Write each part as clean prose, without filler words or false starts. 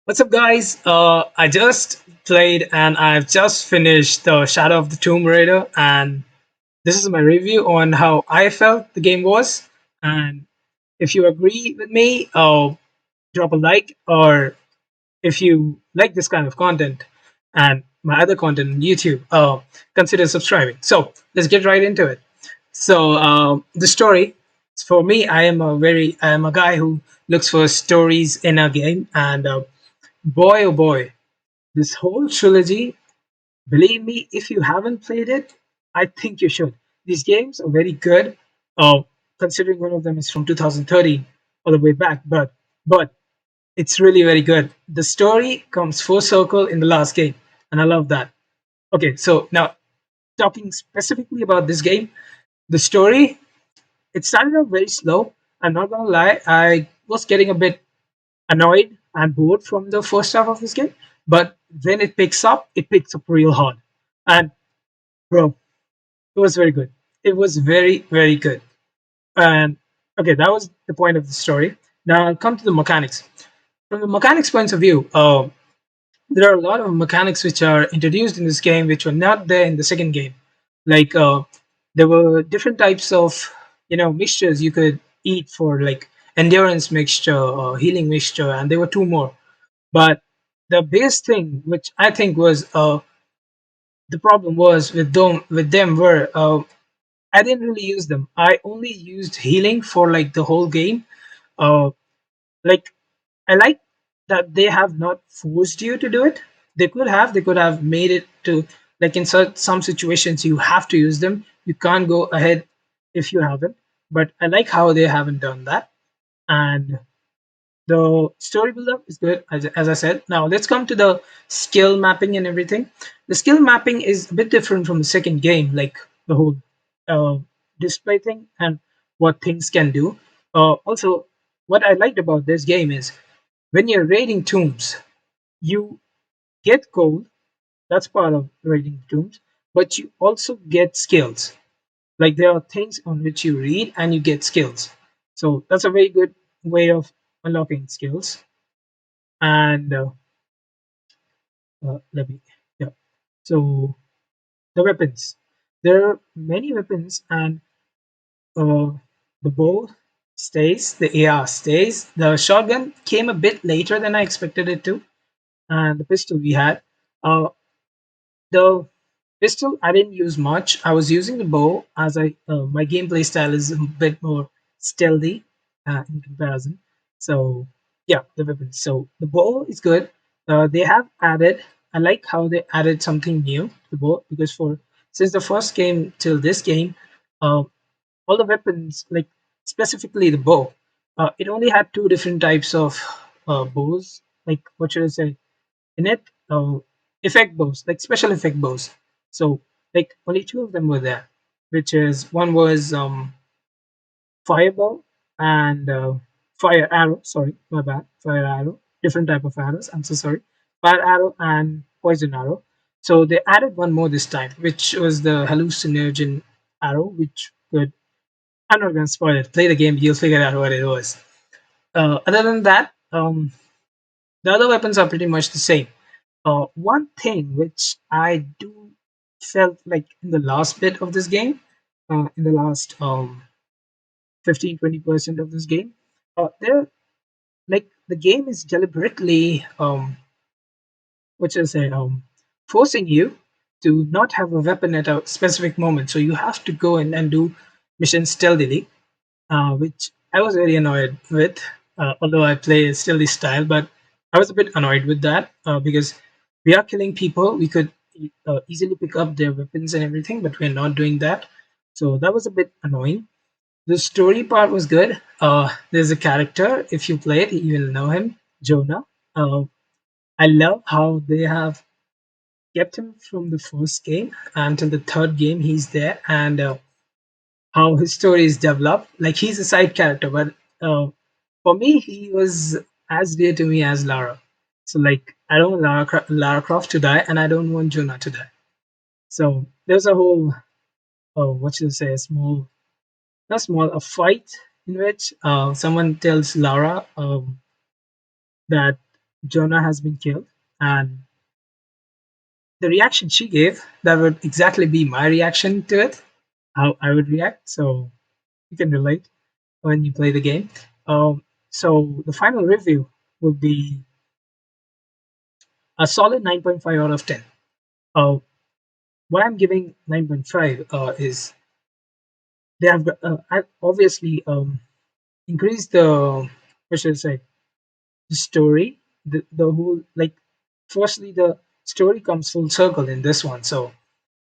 What's up, guys? I just played and I've just finished the Shadow of the Tomb Raider, and this is my review on how I felt the game was. And if you agree with me, drop a like, or if you like this kind of content and my other content on YouTube, consider subscribing. So let's get right into it. The story for me, I am a guy who looks for stories in a game, and boy, oh boy, this whole trilogy, believe me, if you haven't played it, I think you should. These games are very good, considering one of them is from 2013 all the way back, but it's really very good. The story comes full circle in the last game, and I love that. Okay, so now talking specifically about this game, the story, it started out very slow. I'm not gonna lie, I was getting a bit annoyed and bored from the first half of this game. But when it picks up real hard. And bro, it was very good. It was very, very good. And okay, that was the point of the story. Now I'll come to the mechanics. From the mechanics point of view, there are a lot of mechanics which are introduced in this game which were not there in the second game. Like there were different types of mixtures you could eat for like endurance mixture or healing mixture, and there were two more. But the biggest thing, which I think was the problem was with them were I didn't really use them. I only used healing for like the whole game. Uh, like I like that they have not forced you to do it. They could have made it to like in some situations you have to use them. You can't go ahead if you haven't. But I like how they haven't done that. And the story build-up is good, as I said. Now let's come to the skill mapping and everything. The skill mapping is a bit different from the second game, like the whole uh, display thing and what things can do. Also, what I liked about this game is when you're raiding tombs, you get gold. That's part of raiding tombs, but you also get skills. Like there are things on which you read and you get skills. So that's a very good way of unlocking skills. And let me, yeah. So the weapons, there are many weapons, and uh, the bow stays, the AR stays. The shotgun came a bit later than I expected it to, and the pistol we had. The pistol I didn't use much. I was using the bow as my gameplay style is a bit more stealthy in comparison. So yeah, the weapons. So the bow is good. They have added. I like how they added something new to the bow because for since the first game till this game, uh, all the weapons like specifically the bow, it only had two different types of bows. Like what should I say? In it, effect bows, like special effect bows. So like only two of them were there, which is one was fireball and fire arrow. Sorry, my bad. Fire arrow, different type of arrows. I'm so sorry. Fire arrow and poison arrow. So they added one more this time, which was the hallucinogen arrow, which could. I'm not gonna spoil it. Play the game, you'll figure out what it was. Other than that, the other weapons are pretty much the same. One thing which I do felt like in the last bit of this game, in the last 15-20% of this game, there like the game is deliberately what should I say forcing you to not have a weapon at a specific moment. So you have to go in and do missions stealthily, which I was very annoyed with. Although I play stealthy style, but I was a bit annoyed with that because we are killing people. We could easily pick up their weapons and everything, but we're not doing that. So that was a bit annoying. The story part was good. There's a character, if you play it, you will know him, Jonah. Uh, I love how they have kept him from the first game until the third game. He's there, and how his story is developed. Like he's a side character, but for me, he was as dear to me as Lara. So like, I don't want Lara Croft to die, and I don't want Jonah to die. So there's a whole, what should I say, a small, not small, a fight in which someone tells Lara that Jonah has been killed, and the reaction she gave, that would exactly be my reaction to it, how I would react. So you can relate when you play the game. So the final review would be a solid 9.5 out of 10. Uh, what I'm giving 9.5 is they have obviously increased the, what should I say, the story, the whole, like, firstly, the story comes full circle in this one. So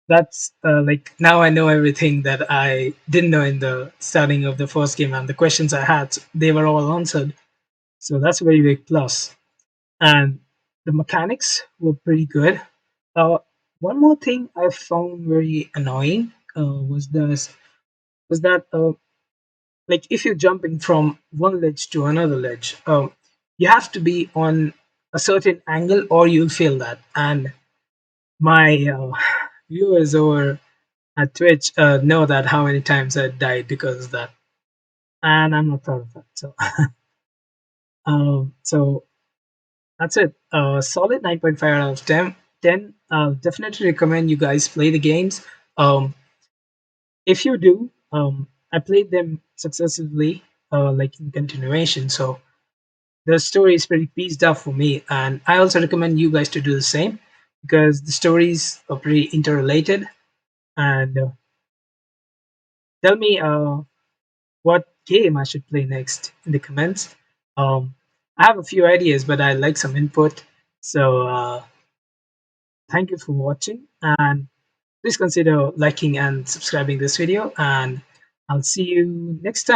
that's like, now I know everything that I didn't know in the starting of the first game, and the questions I had, they were all answered. So that's a very big plus. And the mechanics were pretty good. Uh, One more thing I found very annoying was that like, if you're jumping from one ledge to another ledge, you have to be on a certain angle or you'll fail that. And my viewers over at Twitch know that how many times I died because of that, and I'm not proud of that. So, so that's it. Solid 9.5 out of 10. 10. Definitely recommend you guys play the games. Um, if you do, I played them successively, like in continuation. So the story is pretty pieced up for me, and I also recommend you guys to do the same because the stories are pretty interrelated. And tell me what game I should play next in the comments. Um, I have a few ideas, but I like some input. So thank you for watching, and please consider liking and subscribing this video. And I'll see you next time.